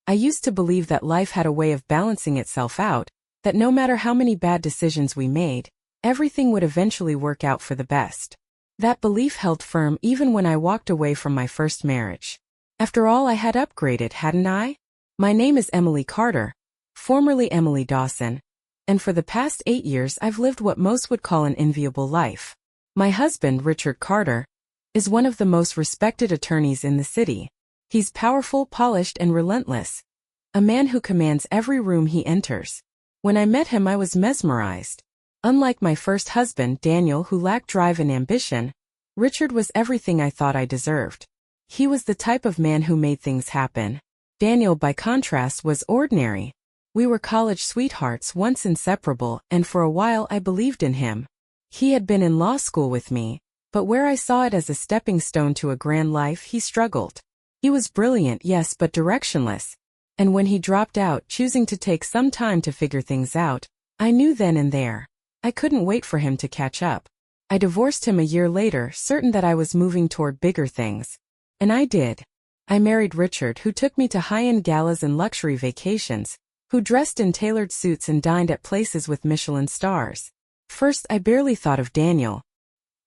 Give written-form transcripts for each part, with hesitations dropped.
I used to believe that life had a way of balancing itself out, that no matter how many bad decisions we made, everything would eventually work out for the best. That belief held firm even when I walked away from my first marriage. After all, I had upgraded, hadn't I? My name is Emily Carter, formerly Emily Dawson, and for the past 8 years I've lived what most would call an enviable life. My husband, Richard Carter, is one of the most respected attorneys in the city. He's powerful, polished, and relentless, a man who commands every room he enters. When I met him, I was mesmerized. Unlike my first husband, Daniel, who lacked drive and ambition, Richard was everything I thought I deserved. He was the type of man who made things happen. Daniel, by contrast, was ordinary. We were college sweethearts, once inseparable, and for a while I believed in him. He had been in law school with me, but where I saw it as a stepping stone to a grand life, he struggled. He was brilliant, yes, but directionless. And when he dropped out, choosing to take some time to figure things out, I knew then and there. I couldn't wait for him to catch up. I divorced him a year later, certain that I was moving toward bigger things. And I did. I married Richard, who took me to high-end galas and luxury vacations, who dressed in tailored suits and dined at places with Michelin stars. First, I barely thought of Daniel.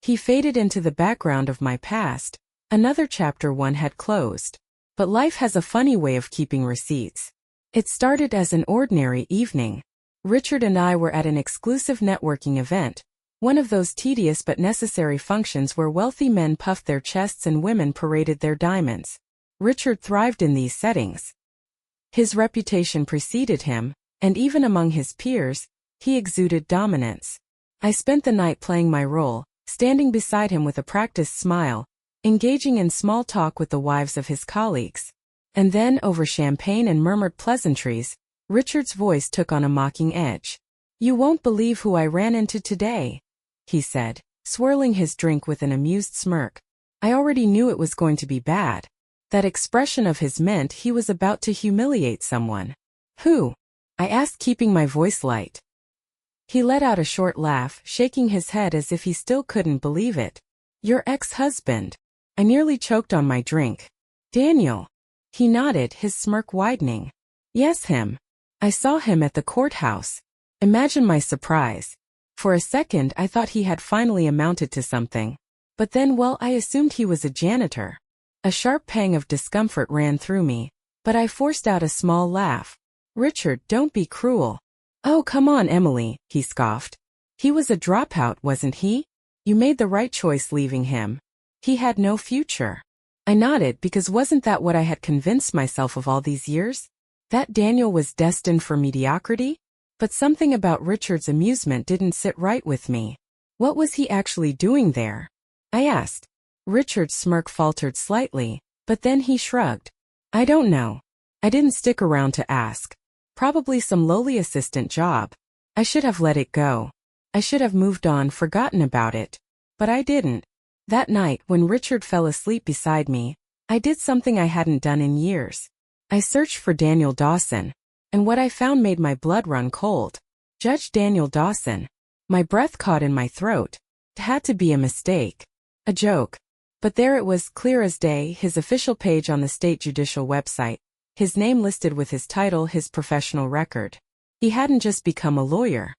He faded into the background of my past. Another chapter one had closed. But life has a funny way of keeping receipts. It started as an ordinary evening. Richard and I were at an exclusive networking event, one of those tedious but necessary functions where wealthy men puffed their chests and women paraded their diamonds. Richard thrived in these settings. His reputation preceded him, and even among his peers, he exuded dominance. I spent the night playing my role, standing beside him with a practiced smile, engaging in small talk with the wives of his colleagues. And then, over champagne and murmured pleasantries, Richard's voice took on a mocking edge. "You won't believe who I ran into today," he said, swirling his drink with an amused smirk. I already knew it was going to be bad. That expression of his meant he was about to humiliate someone. "Who?" I asked, keeping my voice light. He let out a short laugh, shaking his head as if he still couldn't believe it. "Your ex-husband." I nearly choked on my drink. "Daniel." He nodded, his smirk widening. "Yes, him. I saw him at the courthouse." Imagine my surprise. For a second I thought he had finally amounted to something. But then, well, I assumed he was a janitor. A sharp pang of discomfort ran through me, but I forced out a small laugh. "Richard, don't be cruel." "Oh, come on, Emily," he scoffed. "He was a dropout, wasn't he? You made the right choice leaving him. He had no future." I nodded, because wasn't that what I had convinced myself of all these years? That Daniel was destined for mediocrity? But something about Richard's amusement didn't sit right with me. What was he actually doing there? I asked. Richard's smirk faltered slightly, but then he shrugged. "I don't know. I didn't stick around to ask. Probably some lowly assistant job. I should have let it go. I should have moved on, forgotten about it. But I didn't. That night, when Richard fell asleep beside me, I did something I hadn't done in years. I searched for Daniel Dawson, and what I found made my blood run cold. Judge Daniel Dawson. My breath caught in my throat. It had to be a mistake. A joke. But there it was, clear as day, his official page on the state judicial website, his name listed with his title, his professional record. He hadn't just become a lawyer.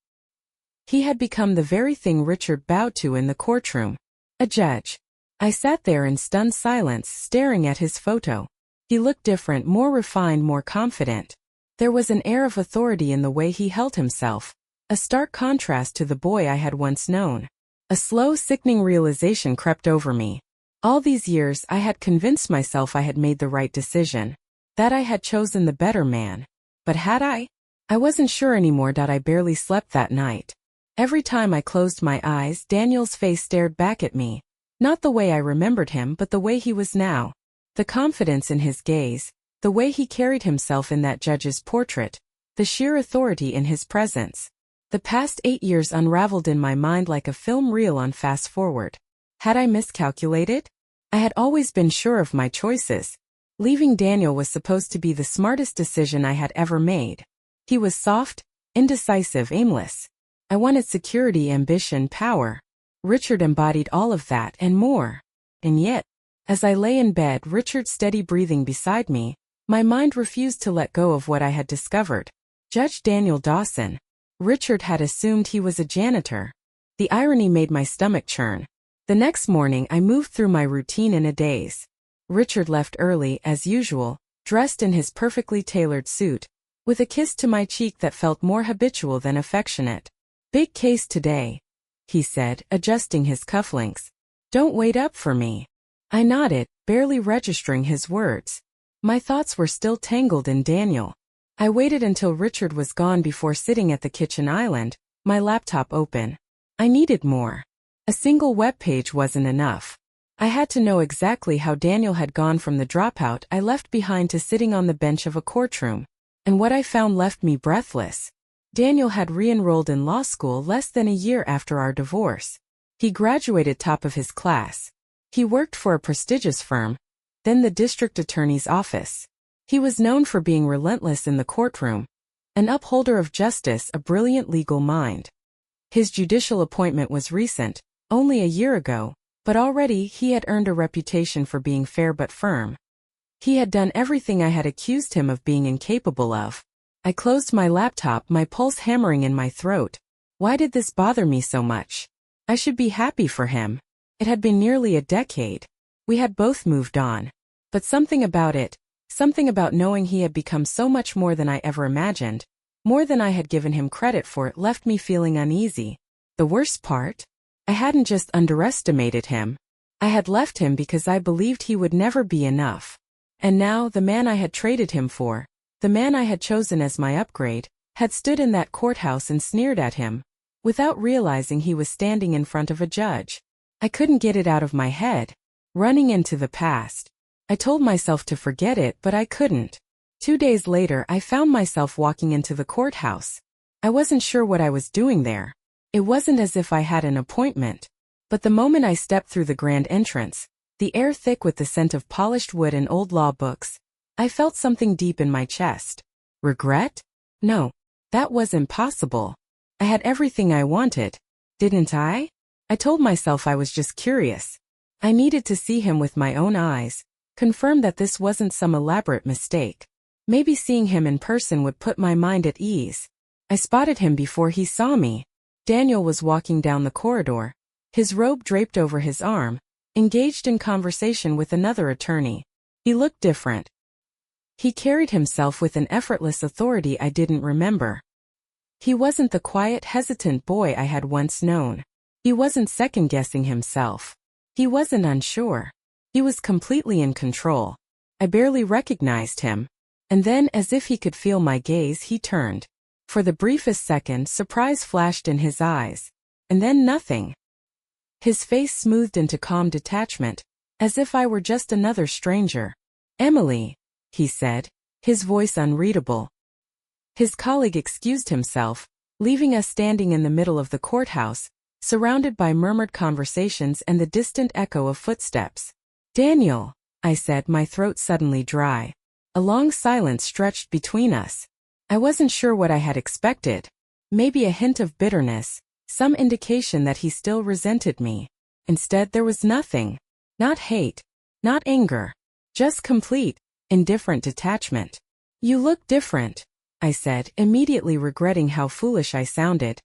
He had become the very thing Richard bowed to in the courtroom. A judge. I sat there in stunned silence, staring at his photo. He looked different, more refined, more confident. There was an air of authority in the way he held himself, a stark contrast to the boy I had once known. A slow, sickening realization crept over me. All these years I had convinced myself I had made the right decision, that I had chosen the better man. But had I? I wasn't sure anymore. I barely slept that night. Every time I closed my eyes, Daniel's face stared back at me. Not the way I remembered him, but the way he was now. The confidence in his gaze, the way he carried himself in that judge's portrait, the sheer authority in his presence. The past 8 years unraveled in my mind like a film reel on fast forward. Had I miscalculated? I had always been sure of my choices. Leaving Daniel was supposed to be the smartest decision I had ever made. He was soft, indecisive, aimless. I wanted security, ambition, power. Richard embodied all of that and more. And yet, as I lay in bed, Richard's steady breathing beside me, My mind refused to let go of what I had discovered. Judge Daniel Dawson. Richard had assumed he was a janitor. The irony made my stomach churn. The next morning I moved through my routine in a daze. Richard left early, as usual, dressed in his perfectly tailored suit, with a kiss to my cheek that felt more habitual than affectionate. "Big case today," he said, adjusting his cufflinks. "Don't wait up for me." I nodded, barely registering his words. My thoughts were still tangled in Daniel. I waited until Richard was gone before sitting at the kitchen island, my laptop open. I needed more. A single web page wasn't enough. I had to know exactly how Daniel had gone from the dropout I left behind to sitting on the bench of a courtroom. And what I found left me breathless. Daniel had re-enrolled in law school less than a year after our divorce. He graduated top of his class. He worked for a prestigious firm, then the district attorney's office. He was known for being relentless in the courtroom, an upholder of justice, a brilliant legal mind. His judicial appointment was recent, only a year ago, but already he had earned a reputation for being fair but firm. He had done everything I had accused him of being incapable of. I closed my laptop, my pulse hammering in my throat. Why did this bother me so much? I should be happy for him. It had been nearly a decade. We had both moved on. But something about it, something about knowing he had become so much more than I ever imagined, more than I had given him credit for, it left me feeling uneasy. The worst part? I hadn't just underestimated him. I had left him because I believed he would never be enough. And now the man I had traded him for, the man I had chosen as my upgrade, had stood in that courthouse and sneered at him, without realizing he was standing in front of a judge. I couldn't get it out of my head. Running into the past. I told myself to forget it, but I couldn't. 2 days later I found myself walking into the courthouse. I wasn't sure what I was doing there. It wasn't as if I had an appointment. But the moment I stepped through the grand entrance, the air thick with the scent of polished wood and old law books, I felt something deep in my chest. Regret? No. That was impossible. I had everything I wanted. Didn't I? I told myself I was just curious. I needed to see him with my own eyes, confirm that this wasn't some elaborate mistake. Maybe seeing him in person would put my mind at ease. I spotted him before he saw me. Daniel was walking down the corridor, his robe draped over his arm, engaged in conversation with another attorney. He looked different. He carried himself with an effortless authority I didn't remember. He wasn't the quiet, hesitant boy I had once known. He wasn't second-guessing himself. He wasn't unsure. He was completely in control. I barely recognized him. And then, as if he could feel my gaze, he turned. For the briefest second, surprise flashed in his eyes. And then nothing. His face smoothed into calm detachment, as if I were just another stranger. "Emily," he said, his voice unreadable. His colleague excused himself, leaving us standing in the middle of the courthouse, surrounded by murmured conversations and the distant echo of footsteps. "Daniel," I said, my throat suddenly dry. A long silence stretched between us. I wasn't sure what I had expected. Maybe a hint of bitterness, some indication that he still resented me. Instead, there was nothing. Not hate, not anger, just complete, indifferent detachment. "You look different," I said, immediately regretting how foolish I sounded.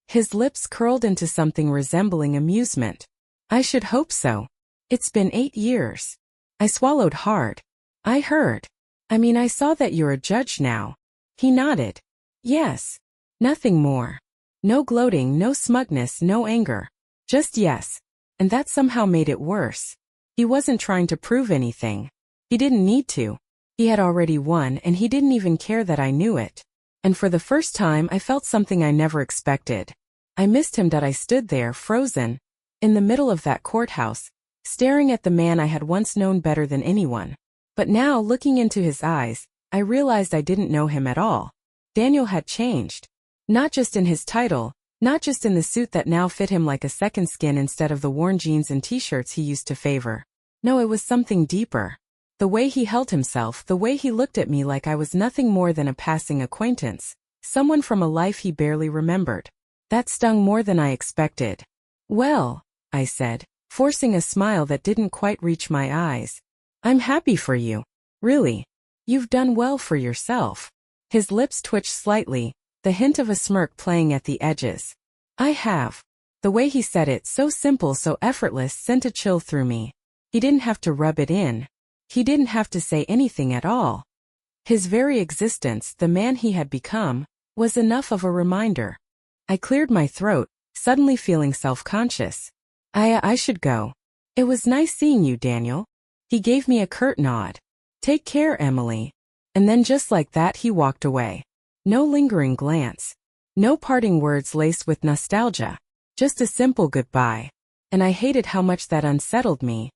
His lips curled into something resembling amusement. "I should hope so. It's been 8 years. I swallowed hard. "I heard. I saw that you're a judge now." He nodded. "Yes. Nothing more. No gloating, no smugness, no anger. Just yes." And that somehow made it worse. He wasn't trying to prove anything. He didn't need to. He had already won, and he didn't even care that I knew it. And for the first time I felt something I never expected. I missed him that I stood there, frozen, in the middle of that courthouse, staring at the man I had once known better than anyone. But now, looking into his eyes, I realized I didn't know him at all. Daniel had changed. Not just in his title, not just in the suit that now fit him like a second skin instead of the worn jeans and t-shirts he used to favor. No, it was something deeper. The way he held himself, the way he looked at me like I was nothing more than a passing acquaintance, someone from a life he barely remembered. That stung more than I expected. "Well," I said, forcing a smile that didn't quite reach my eyes, "I'm happy for you. Really. You've done well for yourself. His lips twitched slightly, the hint of a smirk playing at the edges. I have. The way he said it, so simple, so effortless, sent a chill through me. He didn't have to rub it in. He didn't have to say anything at all. His very existence, the man he had become, was enough of a reminder. I cleared my throat, suddenly feeling self-conscious. I should go. It was nice seeing you, Daniel. He gave me a curt nod. Take care, Emily. And then just like that he walked away. No lingering glance. No parting words laced with nostalgia. Just a simple goodbye. And I hated how much that unsettled me.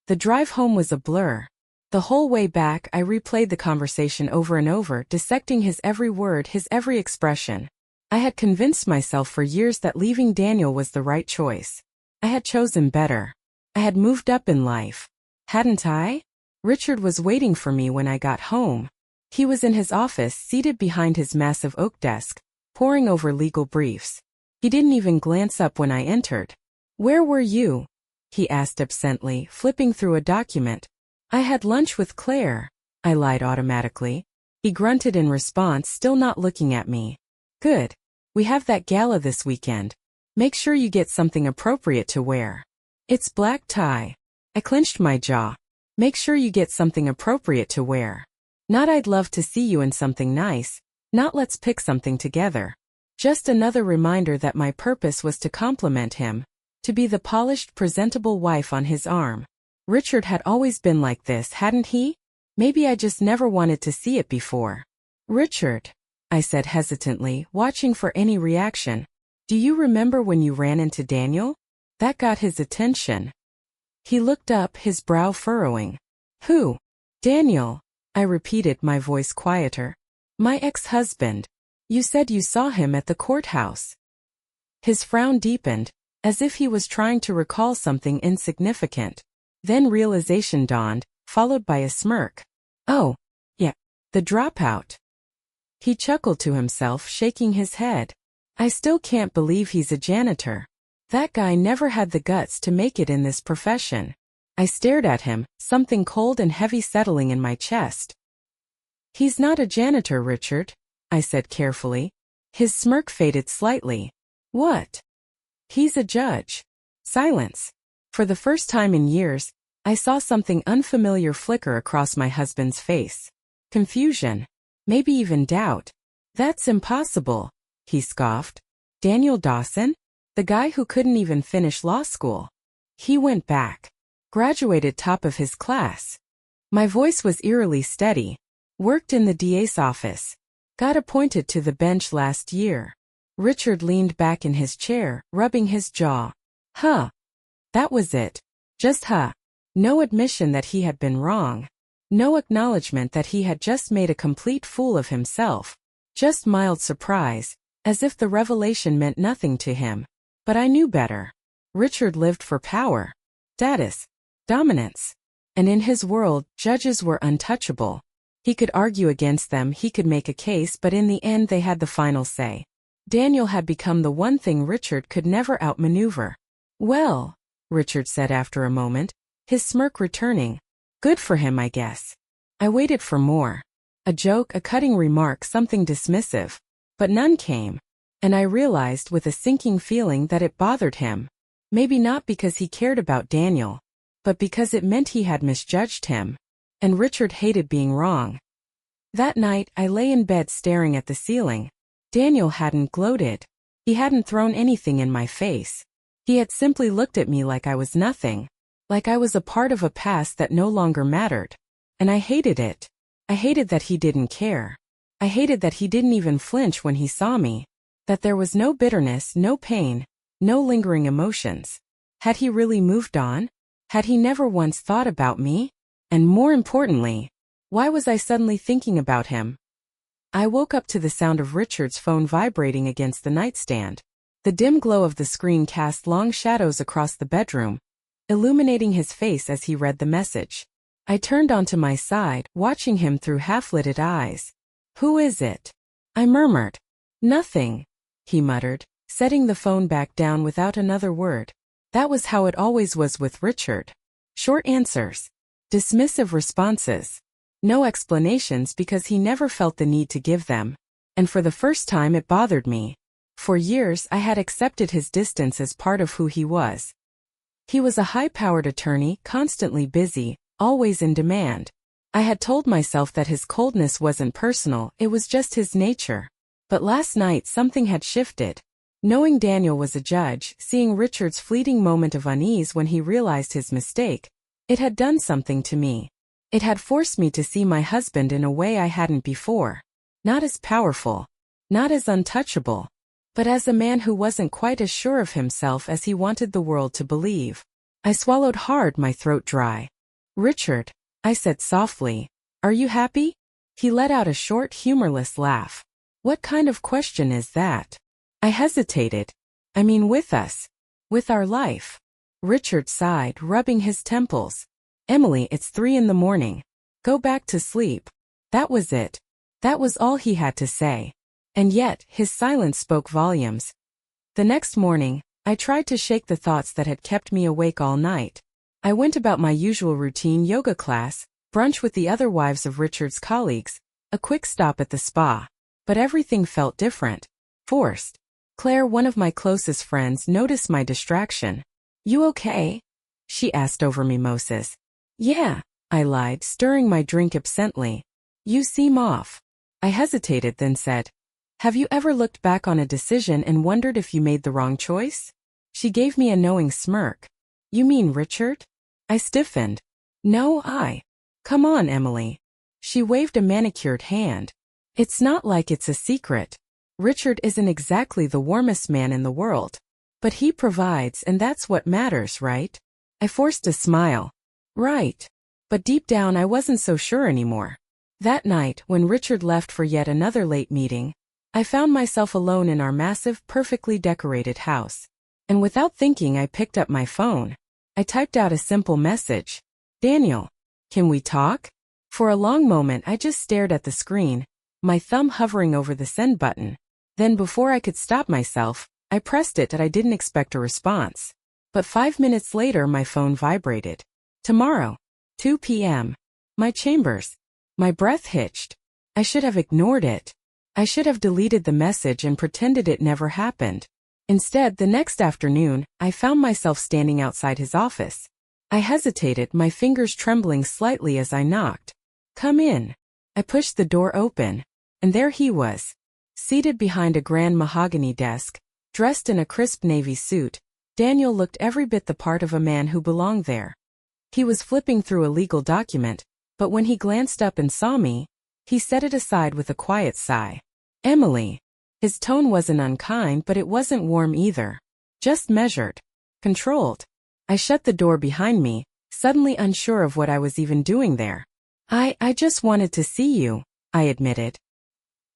The drive home was a blur. The whole way back I replayed the conversation over and over, dissecting his every word, his every expression. I had convinced myself for years that leaving Daniel was the right choice. I had chosen better. I had moved up in life. Hadn't I? Richard was waiting for me when I got home. He was in his office, seated behind his massive oak desk, poring over legal briefs. He didn't even glance up when I entered. Where were you? He asked absently, flipping through a document. I had lunch with Claire, I lied automatically. He grunted in response, still not looking at me. Good. We have that gala this weekend. Make sure you get something appropriate to wear. It's black tie. I clenched my jaw. Make sure you get something appropriate to wear. Not I'd love to see you in something nice, not let's pick something together. Just another reminder that my purpose was to compliment him, to be the polished, presentable wife on his arm. Richard had always been like this, hadn't he? Maybe I just never wanted to see it before. Richard, I said hesitantly, watching for any reaction. Do you remember when you ran into Daniel? That got his attention. He looked up, his brow furrowing. Who? Daniel, I repeated, my voice quieter. My ex-husband. You said you saw him at the courthouse. His frown deepened, as if he was trying to recall something insignificant. Then realization dawned, followed by a smirk. Oh, yeah, the dropout. He chuckled to himself, shaking his head. I still can't believe he's a janitor. That guy never had the guts to make it in this profession. I stared at him, something cold and heavy settling in my chest. He's not a janitor, Richard, I said carefully. His smirk faded slightly. What? He's a judge. Silence. For the first time in years, I saw something unfamiliar flicker across my husband's face. Confusion. Maybe even doubt. That's impossible, he scoffed. Daniel Dawson? The guy who couldn't even finish law school. He went back. Graduated top of his class. My voice was eerily steady. Worked in the DA's office. Got appointed to the bench last year. Richard leaned back in his chair, rubbing his jaw. Huh. That was it. Just huh. No admission that he had been wrong. No acknowledgement that he had just made a complete fool of himself. Just mild surprise, as if the revelation meant nothing to him. But I knew better. Richard lived for power, status, dominance. And in his world, judges were untouchable. He could argue against them, he could make a case, but in the end they had the final say. Daniel had become the one thing Richard could never outmaneuver. Well, Richard said after a moment, his smirk returning. Good for him, I guess. I waited for more. A joke, a cutting remark, something dismissive. But none came. And I realized with a sinking feeling that it bothered him. Maybe not because he cared about Daniel, but because it meant he had misjudged him. And Richard hated being wrong. That night, I lay in bed staring at the ceiling. Daniel hadn't gloated. He hadn't thrown anything in my face. He had simply looked at me like I was nothing. Like I was a part of a past that no longer mattered. And I hated it. I hated that he didn't care. I hated that he didn't even flinch when he saw me. That there was no bitterness, no pain, no lingering emotions. Had he really moved on? Had he never once thought about me? And more importantly, why was I suddenly thinking about him? I woke up to the sound of Richard's phone vibrating against the nightstand. The dim glow of the screen cast long shadows across the bedroom, illuminating his face as he read the message. I turned onto my side, watching him through half-lidded eyes. Who is it? I murmured. Nothing, he muttered, setting the phone back down without another word. That was how it always was with Richard. Short answers. Dismissive responses. No explanations because he never felt the need to give them. And for the first time it bothered me. For years I had accepted his distance as part of who he was. He was a high-powered attorney, constantly busy, always in demand. I had told myself that his coldness wasn't personal, it was just his nature. But last night something had shifted. Knowing Daniel was a judge, seeing Richard's fleeting moment of unease when he realized his mistake, it had done something to me. It had forced me to see my husband in a way I hadn't before. Not as powerful, not as untouchable, but as a man who wasn't quite as sure of himself as he wanted the world to believe. I swallowed hard, my throat dry. "Richard," I said softly, "are you happy?" He let out a short, humorless laugh. "What kind of question is that?" I hesitated. "I mean with us. With our life." Richard sighed, rubbing his temples. "Emily, it's 3 in the morning. Go back to sleep." That was it. That was all he had to say. And yet, his silence spoke volumes. The next morning, I tried to shake the thoughts that had kept me awake all night. I went about my usual routine: yoga class, brunch with the other wives of Richard's colleagues, a quick stop at the spa. But everything felt different. Forced. Claire, one of my closest friends, noticed my distraction. "You okay?" she asked over mimosas. "Yeah," I lied, stirring my drink absently. "You seem off." I hesitated, then said, "Have you ever looked back on a decision and wondered if you made the wrong choice?" She gave me a knowing smirk. "You mean Richard?" I stiffened. "No, Come on, Emily." She waved a manicured hand. "It's not like it's a secret. Richard isn't exactly the warmest man in the world. But he provides, and that's what matters, right?" I forced a smile. "Right." But deep down I wasn't so sure anymore. That night, when Richard left for yet another late meeting, I found myself alone in our massive, perfectly decorated house. And without thinking, I picked up my phone. I typed out a simple message. "Daniel, can we talk?" For a long moment I just stared at the screen, my thumb hovering over the send button. Then before I could stop myself, I pressed it and I didn't expect a response. But 5 minutes later my phone vibrated. "Tomorrow, 2 p.m. My chambers." My breath hitched. I should have ignored it. I should have deleted the message and pretended it never happened. Instead, the next afternoon, I found myself standing outside his office. I hesitated, my fingers trembling slightly as I knocked. "Come in." I pushed the door open. And there he was. Seated behind a grand mahogany desk, dressed in a crisp navy suit, Daniel looked every bit the part of a man who belonged there. He was flipping through a legal document, but when he glanced up and saw me, he set it aside with a quiet sigh. "Emily." His tone wasn't unkind, but it wasn't warm either. Just measured. Controlled. I shut the door behind me, suddenly unsure of what I was even doing there. I just wanted to see you," I admitted.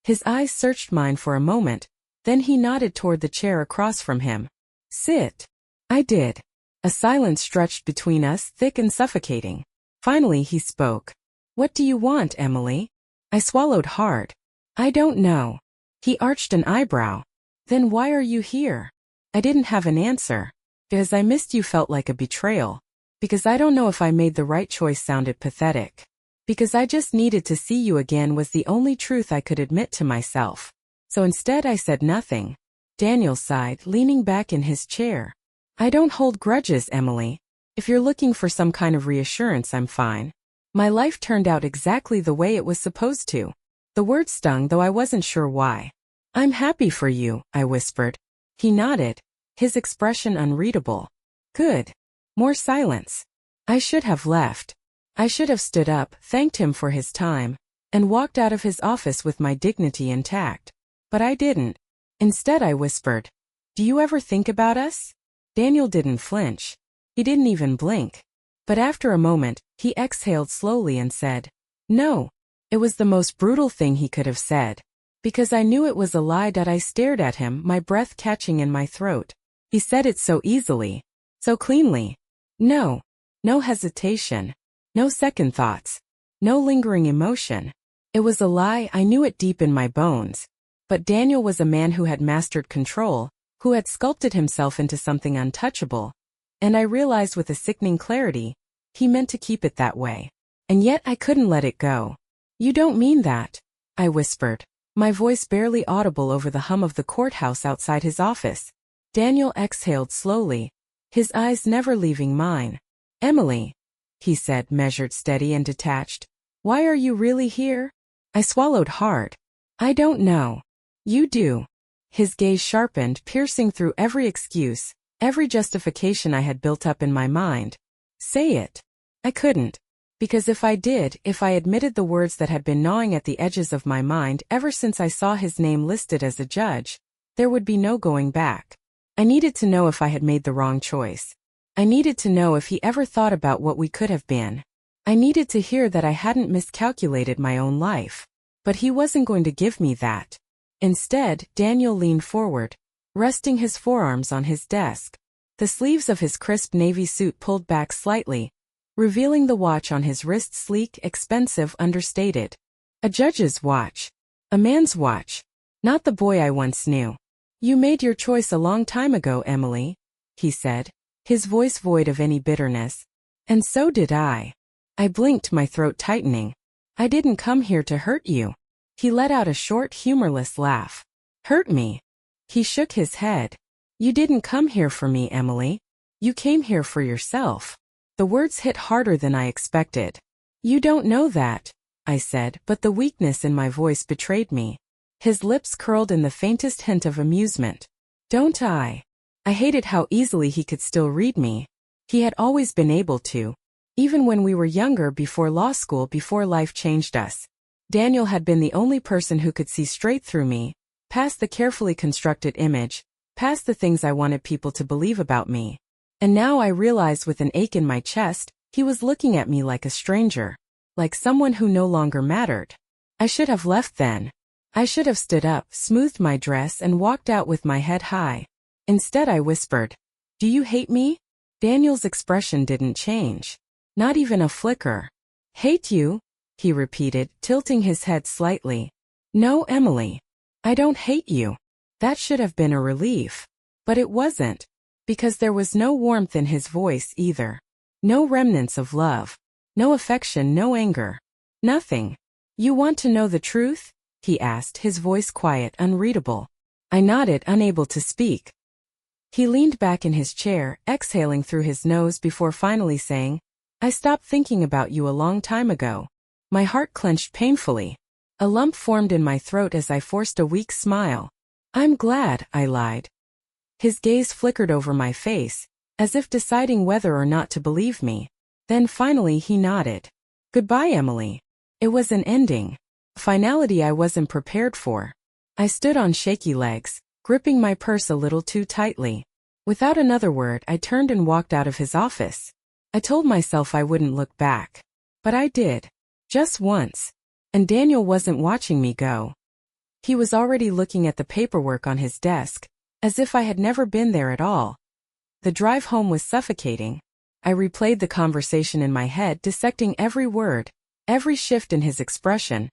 His eyes searched mine for a moment, then he nodded toward the chair across from him. "Sit." I did. A silence stretched between us, thick and suffocating. Finally he spoke. "What do you want, Emily?" I swallowed hard. "I don't know." He arched an eyebrow. "Then why are you here?" I didn't have an answer. "Because I missed you" felt like a betrayal. Because I don't know if I made the right choice sounded pathetic. Because I just needed to see you again was the only truth I could admit to myself. So instead I said nothing. Daniel sighed, leaning back in his chair. "I don't hold grudges, Emily. If you're looking for some kind of reassurance, I'm fine. My life turned out exactly the way it was supposed to." The word stung, though I wasn't sure why. "I'm happy for you," I whispered. He nodded, his expression unreadable. "Good." More silence. I should have left. I should have stood up, thanked him for his time, and walked out of his office with my dignity intact. But I didn't. Instead I whispered, "Do you ever think about us?" Daniel didn't flinch. He didn't even blink. But after a moment, he exhaled slowly and said, "No." It was the most brutal thing he could have said. Because I knew it was a lie that I stared at him, my breath catching in my throat. He said it so easily. So cleanly. No. No hesitation. No second thoughts. No lingering emotion. It was a lie, I knew it deep in my bones. But Daniel was a man who had mastered control, who had sculpted himself into something untouchable. And I realized with a sickening clarity, he meant to keep it that way. And yet I couldn't let it go. You don't mean that, I whispered, my voice barely audible over the hum of the courthouse outside his office. Daniel exhaled slowly, his eyes never leaving mine. Emily, he said, measured, steady, and detached. Why are you really here? I swallowed hard. I don't know. You do. His gaze sharpened, piercing through every excuse, every justification I had built up in my mind. Say it. I couldn't. Because if I did, if I admitted the words that had been gnawing at the edges of my mind ever since I saw his name listed as a judge, there would be no going back. I needed to know if I had made the wrong choice. I needed to know if he ever thought about what we could have been. I needed to hear that I hadn't miscalculated my own life. But he wasn't going to give me that. Instead, Daniel leaned forward, resting his forearms on his desk. The sleeves of his crisp navy suit pulled back slightly, revealing the watch on his wrist, sleek, expensive, understated. A judge's watch. A man's watch. Not the boy I once knew. You made your choice a long time ago, Emily, he said, his voice void of any bitterness. And so did I. I blinked, my throat tightening. I didn't come here to hurt you. He let out a short, humorless laugh. Hurt me? He shook his head. You didn't come here for me, Emily. You came here for yourself. The words hit harder than I expected. You don't know that, I said, but the weakness in my voice betrayed me. His lips curled in the faintest hint of amusement. Don't I? I hated how easily he could still read me. He had always been able to. Even when we were younger, before law school, before life changed us. Daniel had been the only person who could see straight through me, past the carefully constructed image, past the things I wanted people to believe about me. And now I realized with an ache in my chest, he was looking at me like a stranger, like someone who no longer mattered. I should have left then. I should have stood up, smoothed my dress, and walked out with my head high. Instead I whispered, Do you hate me? Daniel's expression didn't change. Not even a flicker. Hate you? He repeated, tilting his head slightly. No, Emily. I don't hate you. That should have been a relief. But it wasn't. Because there was no warmth in his voice either. No remnants of love. No affection, no anger. Nothing. You want to know the truth? He asked, his voice quiet, unreadable. I nodded, unable to speak. He leaned back in his chair, exhaling through his nose before finally saying, I stopped thinking about you a long time ago. My heart clenched painfully. A lump formed in my throat as I forced a weak smile. I'm glad, I lied. His gaze flickered over my face, as if deciding whether or not to believe me. Then finally he nodded. Goodbye, Emily. It was an ending. A finality I wasn't prepared for. I stood on shaky legs, gripping my purse a little too tightly. Without another word, I turned and walked out of his office. I told myself I wouldn't look back. But I did. Just once. And Daniel wasn't watching me go. He was already looking at the paperwork on his desk, as if I had never been there at all. The drive home was suffocating. I replayed the conversation in my head, dissecting every word, every shift in his expression,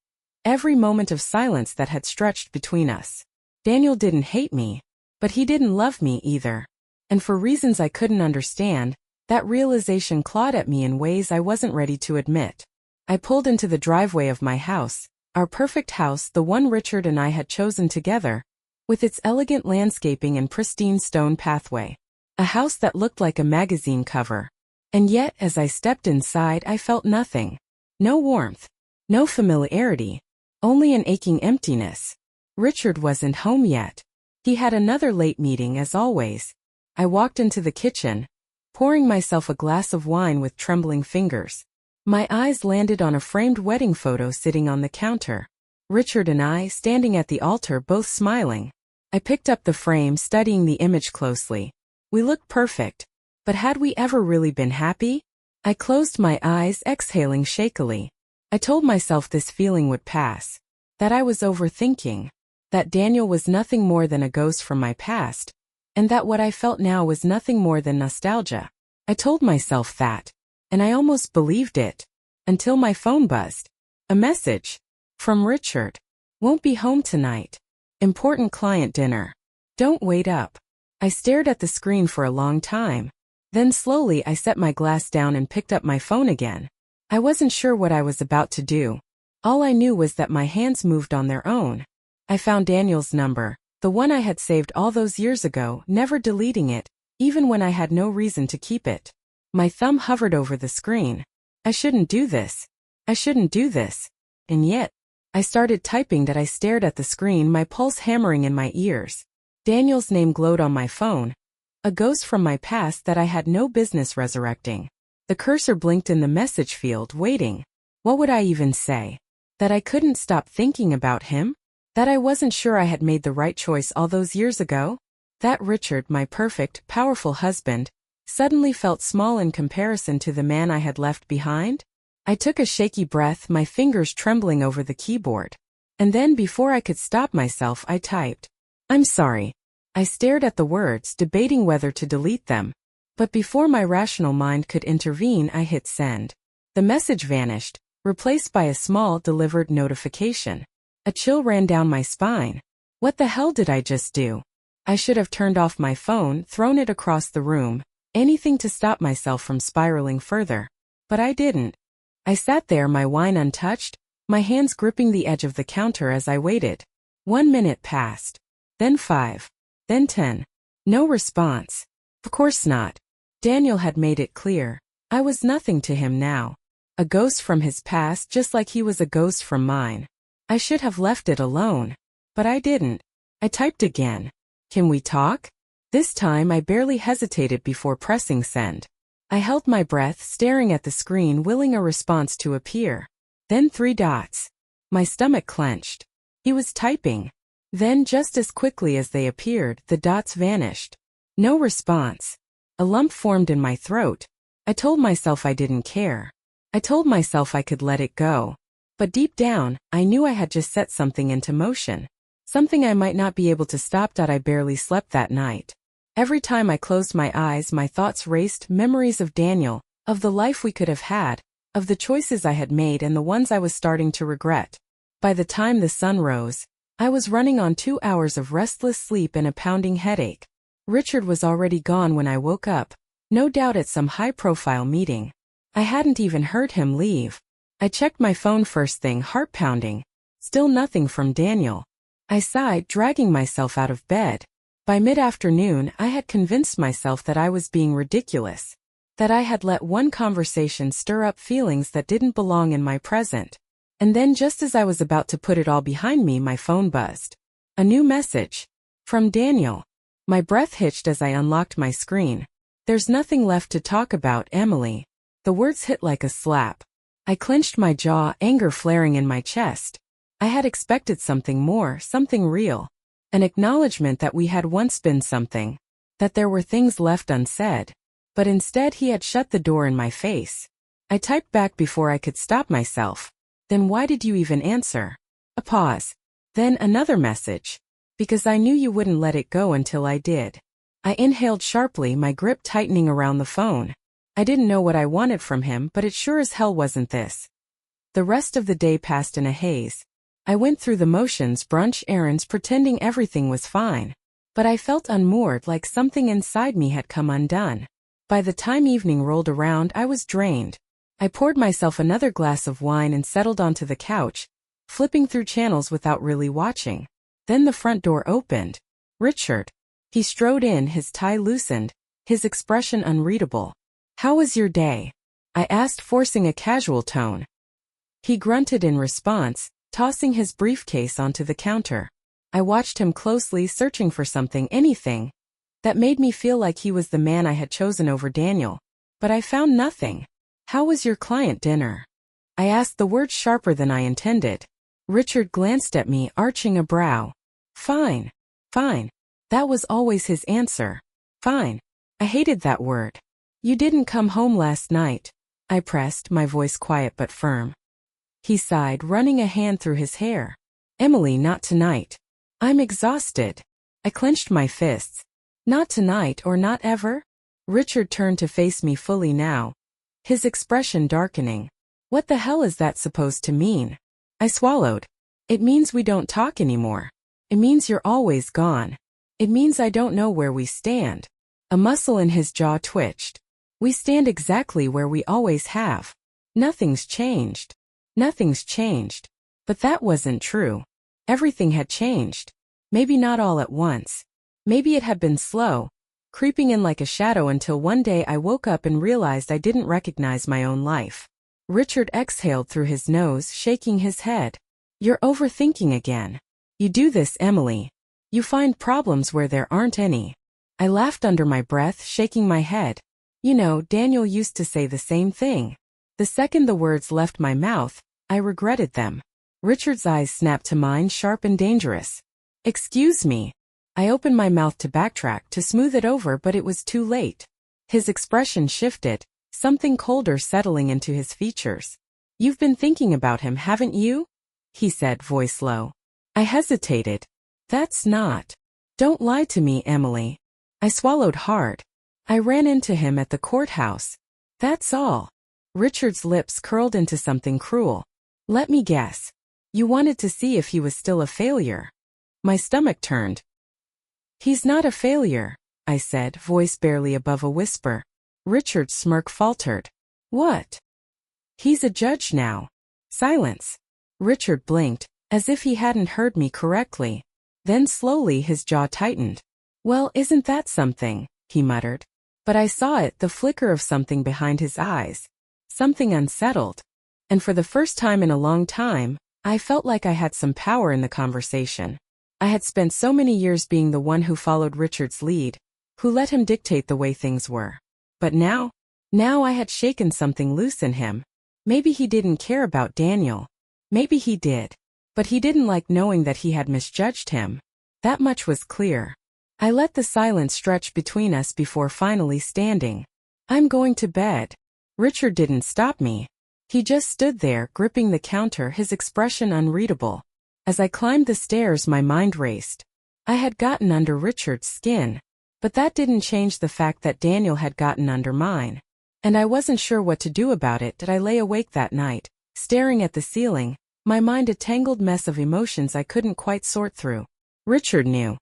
every moment of silence that had stretched between us. Daniel didn't hate me, but he didn't love me either. And for reasons I couldn't understand, that realization clawed at me in ways I wasn't ready to admit. I pulled into the driveway of my house, our perfect house, the one Richard and I had chosen together, with its elegant landscaping and pristine stone pathway. A house that looked like a magazine cover. And yet, as I stepped inside, I felt nothing. No warmth. No familiarity. Only an aching emptiness. Richard wasn't home yet. He had another late meeting as always. I walked into the kitchen, pouring myself a glass of wine with trembling fingers. My eyes landed on a framed wedding photo sitting on the counter. Richard and I, standing at the altar, both smiling. I picked up the frame, studying the image closely. We looked perfect. But had we ever really been happy? I closed my eyes, exhaling shakily. I told myself this feeling would pass. That I was overthinking. That Daniel was nothing more than a ghost from my past. And that what I felt now was nothing more than nostalgia. I told myself that. And I almost believed it. Until my phone buzzed. A message. From Richard. Won't be home tonight. Important client dinner. Don't wait up. I stared at the screen for a long time. Then slowly I set my glass down and picked up my phone again. I wasn't sure what I was about to do. All I knew was that my hands moved on their own. I found Daniel's number, the one I had saved all those years ago, never deleting it, even when I had no reason to keep it. My thumb hovered over the screen. I shouldn't do this. I shouldn't do this. And yet, I started typing that I stared at the screen, my pulse hammering in my ears. Daniel's name glowed on my phone. A ghost from my past that I had no business resurrecting. The cursor blinked in the message field, waiting. What would I even say? That I couldn't stop thinking about him? That I wasn't sure I had made the right choice all those years ago? That Richard, my perfect, powerful husband, suddenly felt small in comparison to the man I had left behind? I took a shaky breath, my fingers trembling over the keyboard. And then before I could stop myself, I typed, "I'm sorry." I stared at the words, debating whether to delete them. But before my rational mind could intervene, I hit send. The message vanished, replaced by a small, delivered notification. A chill ran down my spine. What the hell did I just do? I should have turned off my phone, thrown it across the room, anything to stop myself from spiraling further. But I didn't. I sat there, my wine untouched, my hands gripping the edge of the counter as I waited. 1 minute passed. Then 5. Then 10. No response. Of course not. Daniel had made it clear. I was nothing to him now. A ghost from his past, just like he was a ghost from mine. I should have left it alone. But I didn't. I typed again. "Can we talk?" This time I barely hesitated before pressing send. I held my breath, staring at the screen, willing a response to appear. Then 3 dots. My stomach clenched. He was typing. Then, just as quickly as they appeared, the dots vanished. No response. A lump formed in my throat. I told myself I didn't care. I told myself I could let it go. But deep down, I knew I had just set something into motion. Something I might not be able to stop. I barely slept that night. Every time I closed my eyes, my thoughts raced, memories of Daniel, of the life we could have had, of the choices I had made and the ones I was starting to regret. By the time the sun rose, I was running on 2 hours of restless sleep and a pounding headache. Richard was already gone when I woke up, no doubt at some high-profile meeting. I hadn't even heard him leave. I checked my phone first thing, heart pounding. Still nothing from Daniel. I sighed, dragging myself out of bed. By mid-afternoon, I had convinced myself that I was being ridiculous. That I had let one conversation stir up feelings that didn't belong in my present. And then just as I was about to put it all behind me, my phone buzzed. A new message. From Daniel. My breath hitched as I unlocked my screen. "There's nothing left to talk about, Emily." The words hit like a slap. I clenched my jaw, anger flaring in my chest. I had expected something more, something real. An acknowledgement that we had once been something. That there were things left unsaid. But instead he had shut the door in my face. I typed back before I could stop myself. "Then why did you even answer?" A pause. Then another message. "Because I knew you wouldn't let it go until I did." I inhaled sharply, my grip tightening around the phone. I didn't know what I wanted from him, but it sure as hell wasn't this. The rest of the day passed in a haze. I went through the motions, brunch, errands, pretending everything was fine. But I felt unmoored, like something inside me had come undone. By the time evening rolled around, I was drained. I poured myself another glass of wine and settled onto the couch, flipping through channels without really watching. Then the front door opened. Richard. He strode in, his tie loosened, his expression unreadable. "How was your day?" I asked, forcing a casual tone. He grunted in response, tossing his briefcase onto the counter. I watched him closely, searching for something, anything, that made me feel like he was the man I had chosen over Daniel. But I found nothing. "How was your client dinner?" I asked, the words sharper than I intended. Richard glanced at me, arching a brow. "Fine. Fine." That was always his answer. Fine. I hated that word. "You didn't come home last night," I pressed, my voice quiet but firm. He sighed, running a hand through his hair. "Emily, not tonight. I'm exhausted." I clenched my fists. "Not tonight or not ever?" Richard turned to face me fully now, his expression darkening. "What the hell is that supposed to mean?" I swallowed. "It means we don't talk anymore. It means you're always gone. It means I don't know where we stand." A muscle in his jaw twitched. "We stand exactly where we always have." Nothing's changed. Nothing's changed. But that wasn't true. Everything had changed. Maybe not all at once. Maybe it had been slow, creeping in like a shadow until one day I woke up and realized I didn't recognize my own life. Richard exhaled through his nose, shaking his head. You're overthinking again. You do this, Emily. You find problems where there aren't any. I laughed under my breath, shaking my head. You know, Daniel used to say the same thing. The second the words left my mouth, I regretted them. Richard's eyes snapped to mine, sharp and dangerous. Excuse me. I opened my mouth to backtrack, to smooth it over, but it was too late. His expression shifted, something colder settling into his features. You've been thinking about him, haven't you? He said, voice low. I hesitated. That's not. Don't lie to me, Emily. I swallowed hard. I ran into him at the courthouse. That's all. Richard's lips curled into something cruel. Let me guess. You wanted to see if he was still a failure. My stomach turned. He's not a failure, I said, voice barely above a whisper. Richard's smirk faltered. What? He's a judge now. Silence. Richard blinked, as if he hadn't heard me correctly. Then slowly his jaw tightened. Well, isn't that something? He muttered. But I saw it, the flicker of something behind his eyes. Something unsettled. And for the first time in a long time, I felt like I had some power in the conversation. I had spent so many years being the one who followed Richard's lead, who let him dictate the way things were. But now I had shaken something loose in him. Maybe he didn't care about Daniel. Maybe he did. But he didn't like knowing that he had misjudged him. That much was clear. I let the silence stretch between us before finally standing. I'm going to bed. Richard didn't stop me. He just stood there, gripping the counter, his expression unreadable. As I climbed the stairs, my mind raced. I had gotten under Richard's skin. But that didn't change the fact that Daniel had gotten under mine. And I wasn't sure what to do about it. I lay awake that night, staring at the ceiling, my mind a tangled mess of emotions I couldn't quite sort through. Richard knew.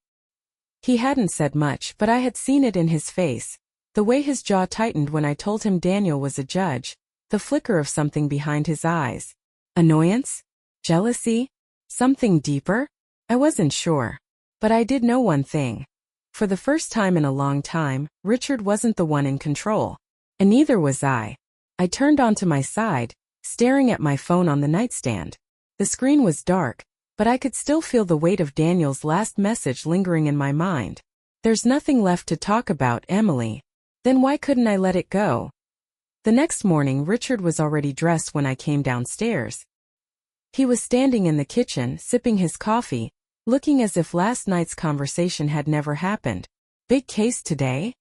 He hadn't said much, but I had seen it in his face. The way his jaw tightened when I told him Daniel was a judge, the flicker of something behind his eyes. Annoyance? Jealousy? Something deeper? I wasn't sure. But I did know one thing. For the first time in a long time, Richard wasn't the one in control. And neither was I. I turned onto my side, staring at my phone on the nightstand. The screen was dark, but I could still feel the weight of Daniel's last message lingering in my mind. There's nothing left to talk about, Emily. Then why couldn't I let it go? The next morning, Richard was already dressed when I came downstairs. He was standing in the kitchen, sipping his coffee, looking as if last night's conversation had never happened. Big case today?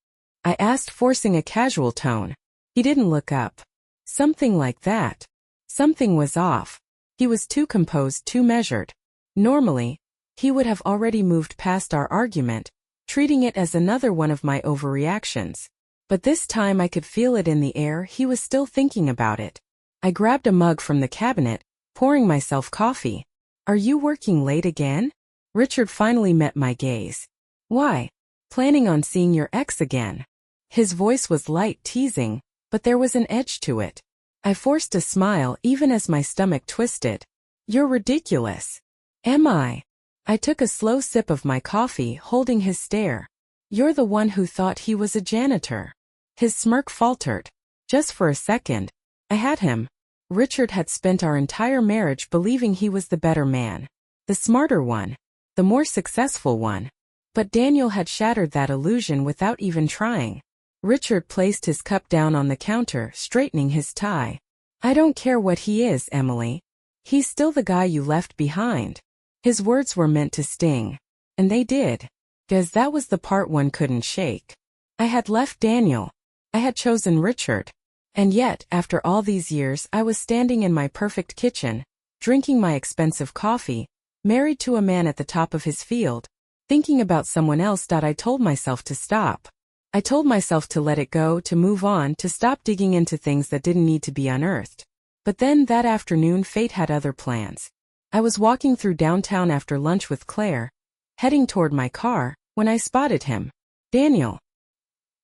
I asked, forcing a casual tone. He didn't look up. Something like that. Something was off. He was too composed, too measured. Normally, he would have already moved past our argument, treating it as another one of my overreactions. But this time I could feel it in the air, he was still thinking about it. I grabbed a mug from the cabinet, pouring myself coffee. Are you working late again? Richard finally met my gaze. Why? Planning on seeing your ex again. His voice was light, teasing, but there was an edge to it. I forced a smile even as my stomach twisted. You're ridiculous. Am I? I took a slow sip of my coffee, holding his stare. You're the one who thought he was a janitor. His smirk faltered. Just for a second. I had him. Richard had spent our entire marriage believing he was the better man. The smarter one. The more successful one. But Daniel had shattered that illusion without even trying. Richard placed his cup down on the counter, straightening his tie. I don't care what he is, Emily. He's still the guy you left behind. His words were meant to sting. And they did. 'Cause that was the part one couldn't shake. I had left Daniel. I had chosen Richard. And yet, after all these years, I was standing in my perfect kitchen, drinking my expensive coffee, married to a man at the top of his field, thinking about someone else. I told myself to stop. I told myself to let it go, to move on, to stop digging into things that didn't need to be unearthed. But then that afternoon, fate had other plans. I was walking through downtown after lunch with Claire, heading toward my car, when I spotted him. Daniel.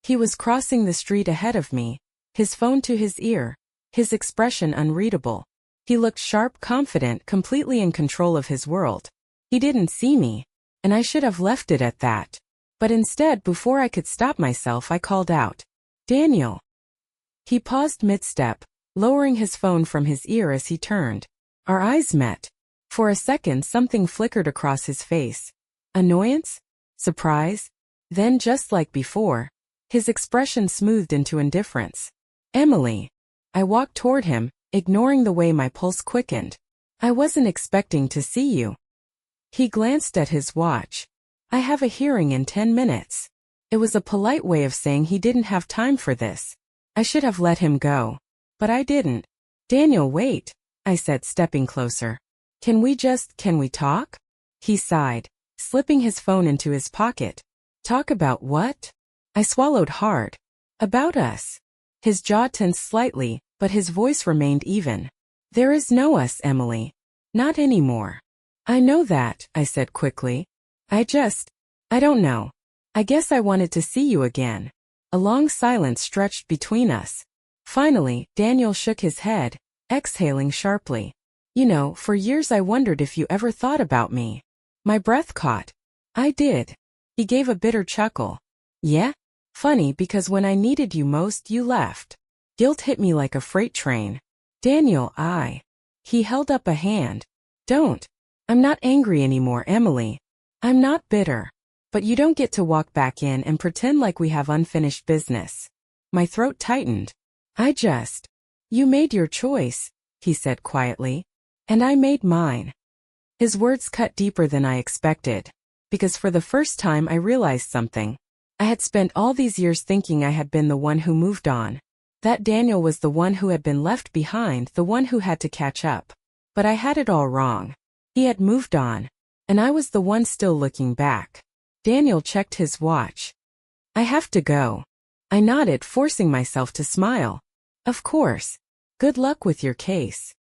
He was crossing the street ahead of me, his phone to his ear, his expression unreadable. He looked sharp, confident, completely in control of his world. He didn't see me, and I should have left it at that. But instead, before I could stop myself, I called out, "Daniel." He paused mid-step, lowering his phone from his ear as he turned. Our eyes met. For a second, something flickered across his face. Annoyance? Surprise? Then, just like before, his expression smoothed into indifference. "Emily." I walked toward him, ignoring the way my pulse quickened. "I wasn't expecting to see you." He glanced at his watch. "I have a hearing in 10 minutes. It was a polite way of saying he didn't have time for this. I should have let him go. But I didn't. "Daniel, wait," I said, stepping closer. Can we talk?" He sighed, slipping his phone into his pocket. "Talk about what?" I swallowed hard. "About us." His jaw tensed slightly, but his voice remained even. "There is no us, Emily. Not anymore." "I know that," I said quickly. I don't know. I guess I wanted to see you again." A long silence stretched between us. Finally, Daniel shook his head, exhaling sharply. "You know, for years I wondered if you ever thought about me." My breath caught. "I did." He gave a bitter chuckle. "Yeah? Funny, because when I needed you most, you left." Guilt hit me like a freight train. "Daniel, He held up a hand. "Don't. I'm not angry anymore, Emily. I'm not bitter. But you don't get to walk back in and pretend like we have unfinished business." My throat tightened. You made your choice," he said quietly. "And I made mine." His words cut deeper than I expected. Because for the first time I realized something. I had spent all these years thinking I had been the one who moved on. That Daniel was the one who had been left behind, the one who had to catch up. But I had it all wrong. He had moved on. And I was the one still looking back. Daniel checked his watch. "I have to go." I nodded, forcing myself to smile. "Of course. Good luck with your case."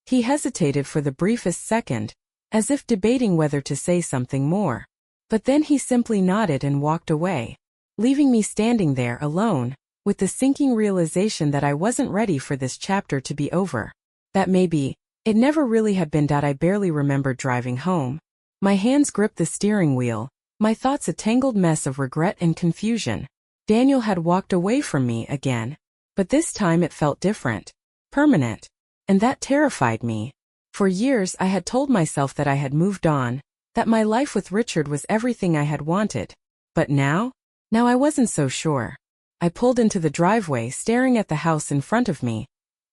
He hesitated for the briefest second, as if debating whether to say something more. But then he simply nodded and walked away, leaving me standing there alone, with the sinking realization that I wasn't ready for this chapter to be over. That maybe it never really had been. I barely remembered driving home. My hands gripped the steering wheel, my thoughts a tangled mess of regret and confusion. Daniel had walked away from me again. But this time it felt different. Permanent. And that terrified me. For years I had told myself that I had moved on, that my life with Richard was everything I had wanted. But now I wasn't so sure. I pulled into the driveway, staring at the house in front of me.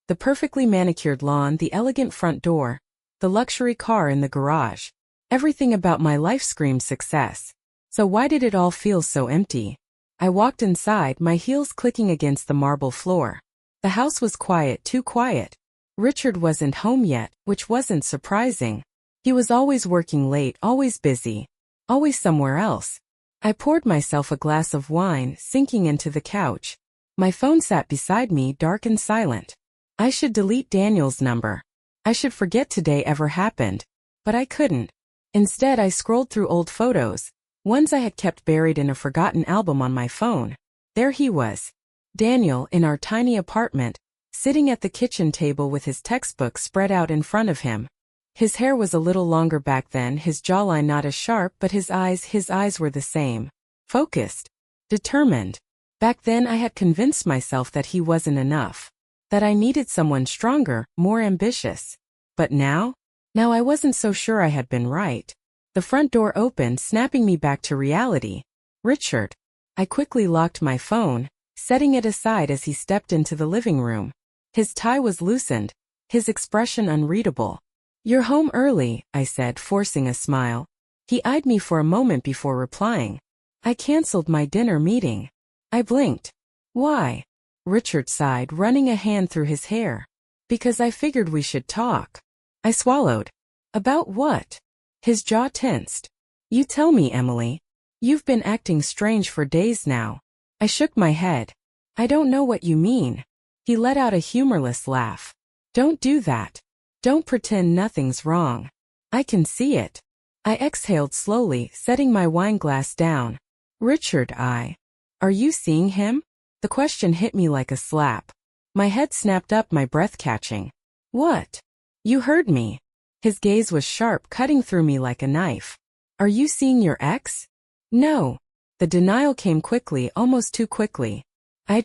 The perfectly manicured lawn, the elegant front door, the luxury car in the garage. Everything about my life screamed success. So why did it all feel so empty? I walked inside, my heels clicking against the marble floor. The house was quiet, too quiet. Richard wasn't home yet, which wasn't surprising. He was always working late, always busy, always somewhere else. I poured myself a glass of wine, sinking into the couch. My phone sat beside me, dark and silent. I should delete Daniel's number. I should forget today ever happened. But I couldn't. Instead, I scrolled through old photos, ones I had kept buried in a forgotten album on my phone. There he was. Daniel, in our tiny apartment, sitting at the kitchen table with his textbook spread out in front of him. His hair was a little longer back then, his jawline not as sharp, but his eyes were the same. Focused. Determined. Back then I had convinced myself that he wasn't enough. That I needed someone stronger, more ambitious. But now I wasn't so sure I had been right. The front door opened, snapping me back to reality. Richard. I quickly locked my phone, setting it aside as he stepped into the living room. His tie was loosened, his expression unreadable. "You're home early," I said, forcing a smile. He eyed me for a moment before replying. "I canceled my dinner meeting." I blinked. "Why?" Richard sighed, running a hand through his hair. "Because I figured we should talk." I swallowed. "About what?" His jaw tensed. "You tell me, Emily. You've been acting strange for days now." I shook my head. "I don't know what you mean." He let out a humorless laugh. "Don't do that. Don't pretend nothing's wrong. I can see it." I exhaled slowly, setting my wine glass down. "Richard, are you seeing him?" The question hit me like a slap. My head snapped up, my breath catching. What? You heard me. His gaze was sharp, cutting through me like a knife. Are you seeing your ex? No. The denial came quickly, almost too quickly. I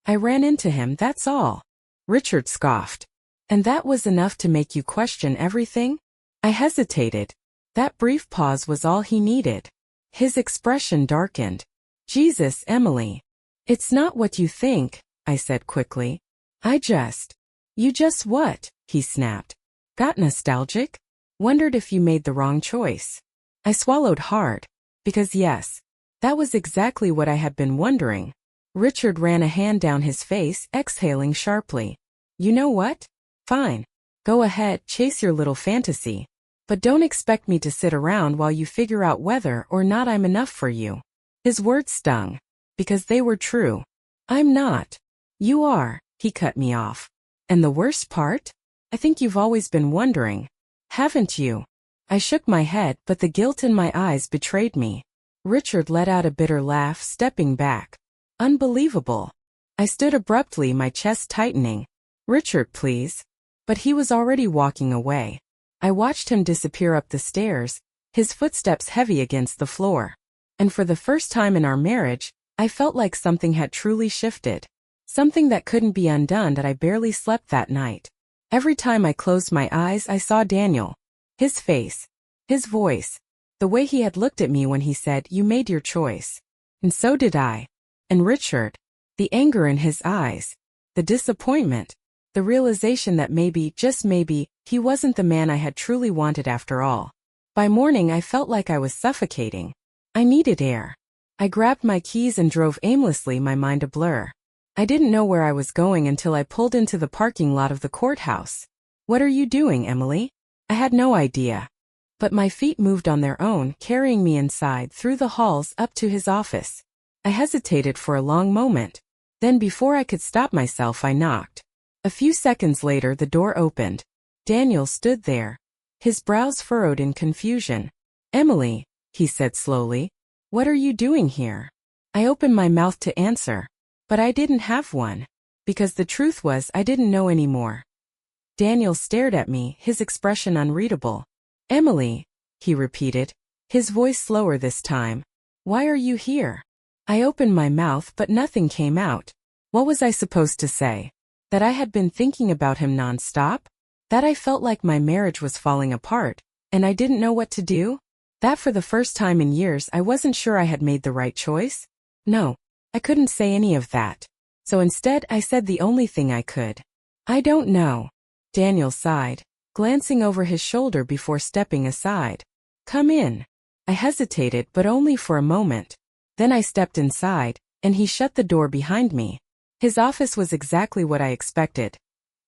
ran into him, that's all. Richard scoffed. And that was enough to make you question everything? I hesitated. That brief pause was all he needed. His expression darkened. Jesus, Emily. It's not what you think, I said quickly. You just what? He snapped. Got nostalgic? Wondered if you made the wrong choice. I swallowed hard. Because yes, that was exactly what I had been wondering. Richard ran a hand down his face, exhaling sharply. You know what? Fine. Go ahead, chase your little fantasy. But don't expect me to sit around while you figure out whether or not I'm enough for you. His words stung. Because they were true. I'm not. You are, he cut me off. And the worst part? I think you've always been wondering. Haven't you? I shook my head, but the guilt in my eyes betrayed me. Richard let out a bitter laugh, stepping back. Unbelievable. I stood abruptly, my chest tightening. Richard, please. But he was already walking away. I watched him disappear up the stairs, his footsteps heavy against the floor. And for the first time in our marriage, I felt like something had truly shifted. Something that couldn't be undone. That I barely slept that night. Every time I closed my eyes, I saw Daniel. His face. His voice. The way he had looked at me when he said, "You made your choice." And so did I. And Richard. The anger in his eyes. The disappointment. The realization that maybe, just maybe, he wasn't the man I had truly wanted after all. By morning I felt like I was suffocating. I needed air. I grabbed my keys and drove aimlessly, my mind a blur. I didn't know where I was going until I pulled into the parking lot of the courthouse. What are you doing, Emily? I had no idea. But my feet moved on their own, carrying me inside, through the halls, up to his office. I hesitated for a long moment. Then before I could stop myself, I knocked. A few seconds later the door opened. Daniel stood there. His brows furrowed in confusion. Emily, he said slowly. What are you doing here? I opened my mouth to answer. But I didn't have one. Because the truth was I didn't know anymore. Daniel stared at me, his expression unreadable. Emily, he repeated, his voice slower this time. Why are you here? I opened my mouth but nothing came out. What was I supposed to say? That I had been thinking about him non-stop? That I felt like my marriage was falling apart, and I didn't know what to do? That for the first time in years I wasn't sure I had made the right choice? No, I couldn't say any of that. So instead I said the only thing I could. I don't know. Daniel sighed, glancing over his shoulder before stepping aside. Come in. I hesitated, but only for a moment. Then I stepped inside, and he shut the door behind me. His office was exactly what I expected.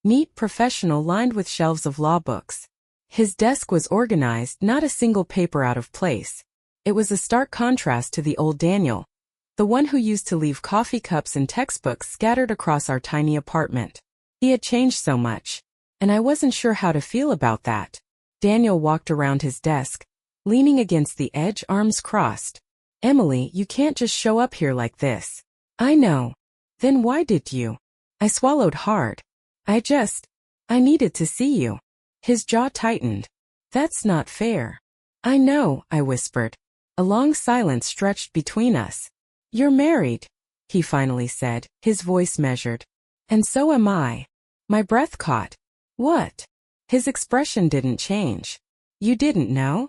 Neat, professional, lined with shelves of law books. His desk was organized, not a single paper out of place. It was a stark contrast to the old Daniel, the one who used to leave coffee cups and textbooks scattered across our tiny apartment. He had changed so much, and I wasn't sure how to feel about that. Daniel walked around his desk, leaning against the edge, arms crossed. Emily, you can't just show up here like this. I know. Then why did you? I swallowed hard. I needed to see you. His jaw tightened. That's not fair. I know, I whispered. A long silence stretched between us. You're married, he finally said, his voice measured. And so am I. My breath caught. What? His expression didn't change. You didn't know?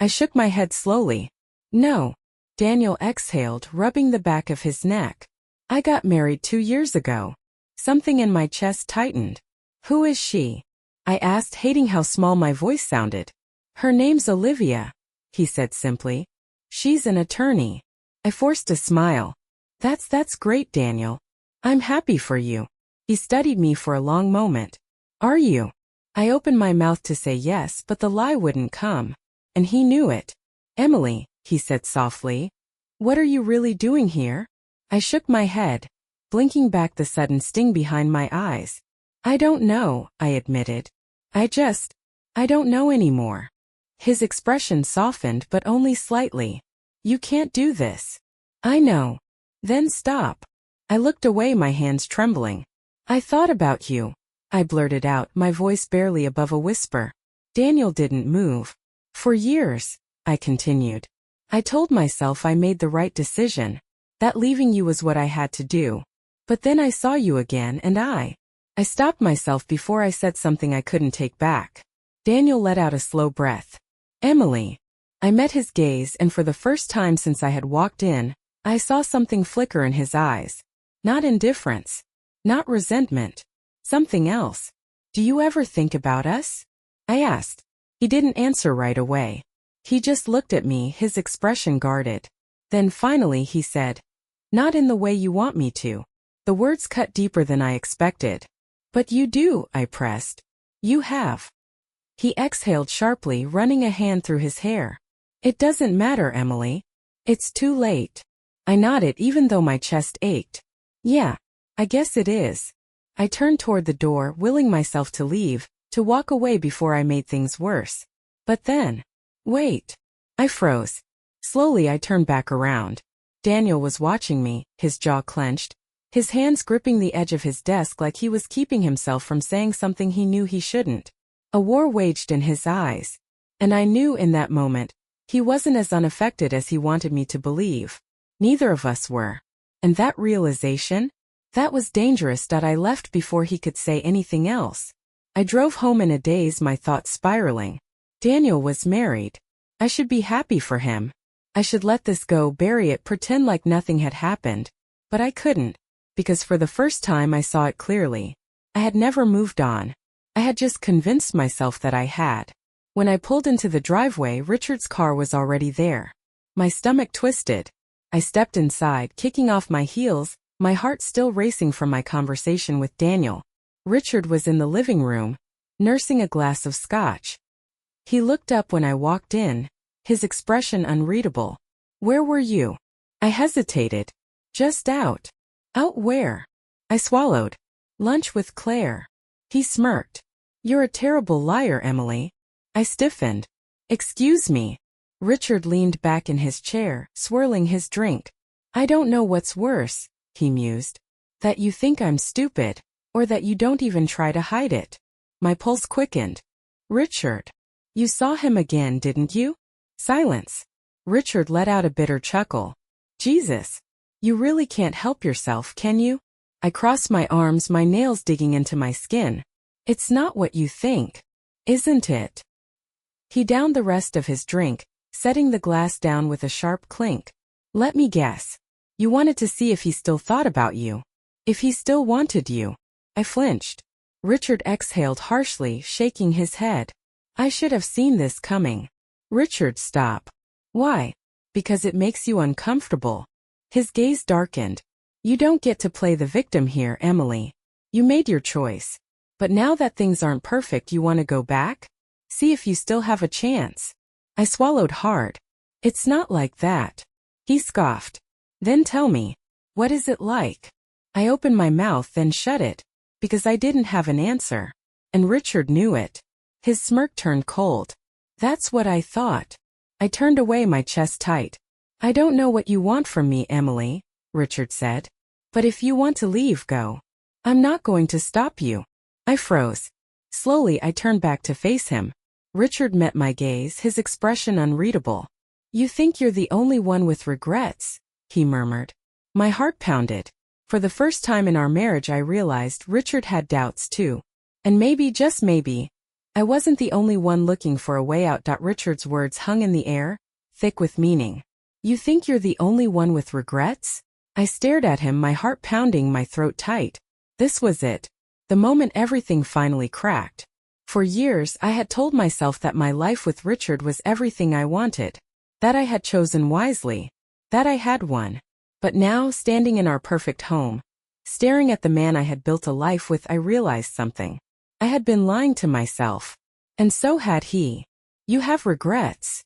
I shook my head slowly. No. Daniel exhaled, rubbing the back of his neck. I got married 2 years ago. Something in my chest tightened. Who is she? I asked, hating how small my voice sounded. Her name's Olivia, he said simply. She's an attorney. I forced a smile. That's great, Daniel. I'm happy for you. He studied me for a long moment. Are you? I opened my mouth to say yes, but the lie wouldn't come. And he knew it. Emily, he said softly. What are you really doing here? I shook my head, blinking back the sudden sting behind my eyes. I don't know, I admitted. I don't know anymore. His expression softened, but only slightly. You can't do this. I know. Then stop. I looked away, my hands trembling. I thought about you, I blurted out, my voice barely above a whisper. Daniel didn't move. For years, I continued. I told myself I made the right decision, that leaving you was what I had to do. But then I saw you again and I stopped myself before I said something I couldn't take back. Daniel let out a slow breath. Emily. I met his gaze, and for the first time since I had walked in, I saw something flicker in his eyes. Not indifference. Not resentment. Something else. Do you ever think about us? I asked. He didn't answer right away. He just looked at me, his expression guarded. Then finally he said, Not in the way you want me to. The words cut deeper than I expected. But you do, I pressed. You have. He exhaled sharply, running a hand through his hair. It doesn't matter, Emily. It's too late. I nodded even though my chest ached. Yeah, I guess it is. I turned toward the door, willing myself to leave, to walk away before I made things worse. But then, wait. I froze. Slowly I turned back around. Daniel was watching me, his jaw clenched, his hands gripping the edge of his desk like he was keeping himself from saying something he knew he shouldn't. A war waged in his eyes. And I knew in that moment, he wasn't as unaffected as he wanted me to believe. Neither of us were. And that realization? That was dangerous. I left before he could say anything else. I drove home in a daze, my thoughts spiraling. Daniel was married. I should be happy for him. I should let this go, bury it, pretend like nothing had happened. But I couldn't. Because for the first time I saw it clearly. I had never moved on. I had just convinced myself that I had. When I pulled into the driveway, Richard's car was already there. My stomach twisted. I stepped inside, kicking off my heels, my heart still racing from my conversation with Daniel. Richard was in the living room, nursing a glass of scotch. He looked up when I walked in, his expression unreadable. Where were you? I hesitated. Just out. Out where? I swallowed. Lunch with Claire. He smirked. You're a terrible liar, Emily. I stiffened. Excuse me. Richard leaned back in his chair, swirling his drink. I don't know what's worse, he mused. That you think I'm stupid, or that you don't even try to hide it. My pulse quickened. Richard. You saw him again, didn't you? Silence. Richard let out a bitter chuckle. Jesus. You really can't help yourself, can you? I crossed my arms, my nails digging into my skin. It's not what you think. Isn't it? He downed the rest of his drink, setting the glass down with a sharp clink. Let me guess. You wanted to see if he still thought about you. If he still wanted you. I flinched. Richard exhaled harshly, shaking his head. I should have seen this coming. Richard, stop. Why? Because it makes you uncomfortable. His gaze darkened. You don't get to play the victim here, Emily. You made your choice. But now that things aren't perfect, you want to go back? See if you still have a chance. I swallowed hard. It's not like that. He scoffed. Then tell me, what is it like? I opened my mouth, then shut it, because I didn't have an answer. And Richard knew it. His smirk turned cold. That's what I thought. I turned away, my chest tight. I don't know what you want from me, Emily, Richard said. But if you want to leave, go. I'm not going to stop you. I froze. Slowly I turned back to face him. Richard met my gaze, his expression unreadable. You think you're the only one with regrets, he murmured. My heart pounded. For the first time in our marriage I realized Richard had doubts too. And maybe, just maybe, I wasn't the only one looking for a way out. Richard's words hung in the air, thick with meaning. You think you're the only one with regrets? I stared at him, my heart pounding, my throat tight. This was it. The moment everything finally cracked. For years I had told myself that my life with Richard was everything I wanted. That I had chosen wisely. That I had won. But now, standing in our perfect home, staring at the man I had built a life with, I realized something. I had been lying to myself. And so had he. You have regrets?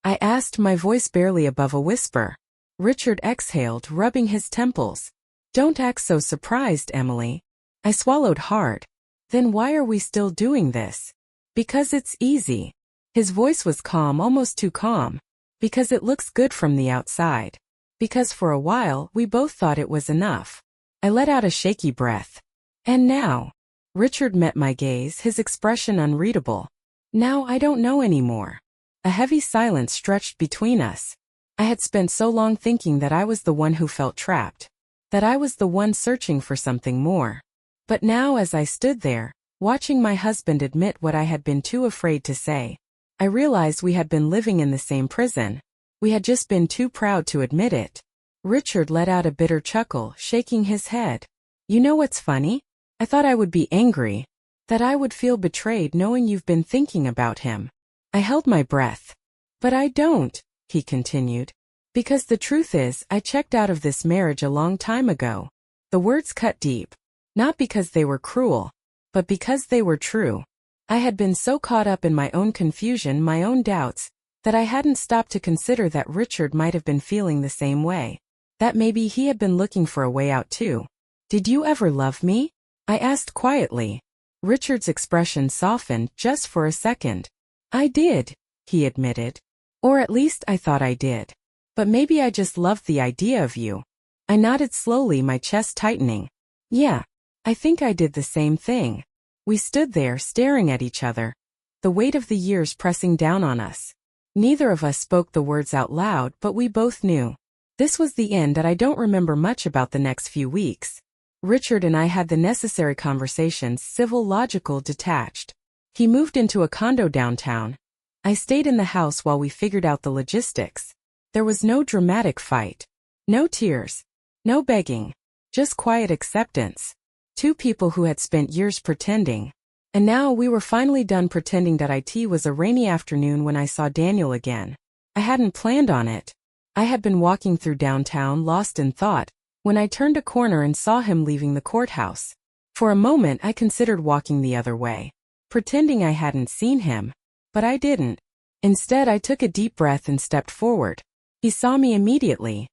I asked, my voice barely above a whisper. Richard exhaled, rubbing his temples. Don't act so surprised, Emily. I swallowed hard. Then why are we still doing this? Because it's easy. His voice was calm, almost too calm. Because it looks good from the outside. Because for a while, we both thought it was enough. I let out a shaky breath. And now? Richard met my gaze, his expression unreadable. Now I don't know anymore. A heavy silence stretched between us. I had spent so long thinking that I was the one who felt trapped, that I was the one searching for something more. But now as I stood there, watching my husband admit what I had been too afraid to say, I realized we had been living in the same prison. We had just been too proud to admit it. Richard let out a bitter chuckle, shaking his head. You know what's funny? I thought I would be angry, that I would feel betrayed knowing you've been thinking about him. I held my breath. But I don't, he continued. Because the truth is, I checked out of this marriage a long time ago. The words cut deep. Not because they were cruel, but because they were true. I had been so caught up in my own confusion, my own doubts, that I hadn't stopped to consider that Richard might have been feeling the same way. That maybe he had been looking for a way out too. Did you ever love me? I asked quietly. Richard's expression softened just for a second. I did, he admitted. Or at least I thought I did. But maybe I just loved the idea of you. I nodded slowly, my chest tightening. Yeah, I think I did the same thing. We stood there staring at each other, the weight of the years pressing down on us. Neither of us spoke the words out loud, but we both knew. This was the end, and I don't remember much about the next few weeks. Richard and I had the necessary conversations, civil, logical, detached. He moved into a condo downtown. I stayed in the house while we figured out the logistics. There was no dramatic fight. No tears. No begging. Just quiet acceptance. Two people who had spent years pretending. And now we were finally done pretending. It was a rainy afternoon when I saw Daniel again. I hadn't planned on it. I had been walking through downtown, lost in thought, when I turned a corner and saw him leaving the courthouse. For a moment I considered walking the other way, pretending I hadn't seen him. But I didn't. Instead, I took a deep breath and stepped forward. He saw me immediately.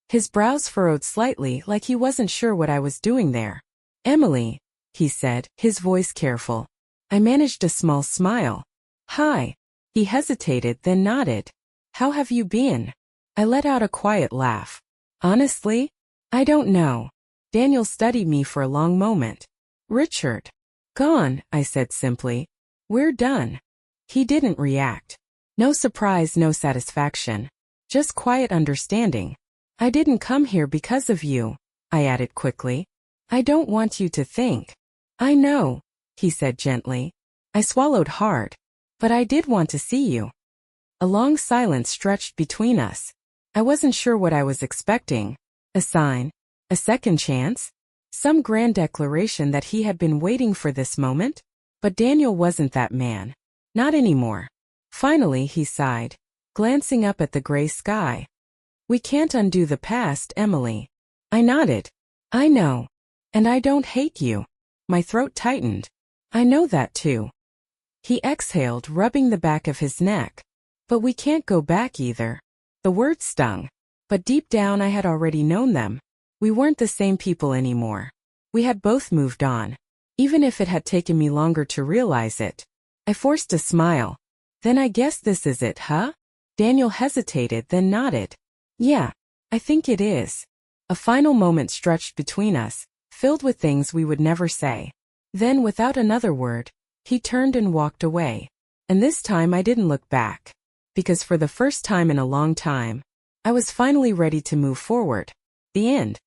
His brows furrowed slightly, like he wasn't sure what I was doing there. Emily, he said, his voice careful. I managed a small smile. Hi. He hesitated, then nodded. How have you been? I let out a quiet laugh. Honestly? I don't know. Daniel studied me for a long moment. Richard. Gone, I said simply. We're done. He didn't react. No surprise, no satisfaction. Just quiet understanding. I didn't come here because of you, I added quickly. I don't want you to think. I know, he said gently. I swallowed hard. But I did want to see you. A long silence stretched between us. I wasn't sure what I was expecting. A sign? A second chance? Some grand declaration that he had been waiting for this moment? But Daniel wasn't that man. Not anymore. Finally, he sighed, glancing up at the gray sky. We can't undo the past, Emily. I nodded. I know. And I don't hate you. My throat tightened. I know that too. He exhaled, rubbing the back of his neck. But we can't go back either. The words stung. But deep down I had already known them. We weren't the same people anymore. We had both moved on. Even if it had taken me longer to realize it. I forced a smile. Then I guess this is it, huh? Daniel hesitated, then nodded. Yeah, I think it is. A final moment stretched between us, filled with things we would never say. Then, without another word, he turned and walked away. And this time I didn't look back. Because for the first time in a long time, I was finally ready to move forward. The end.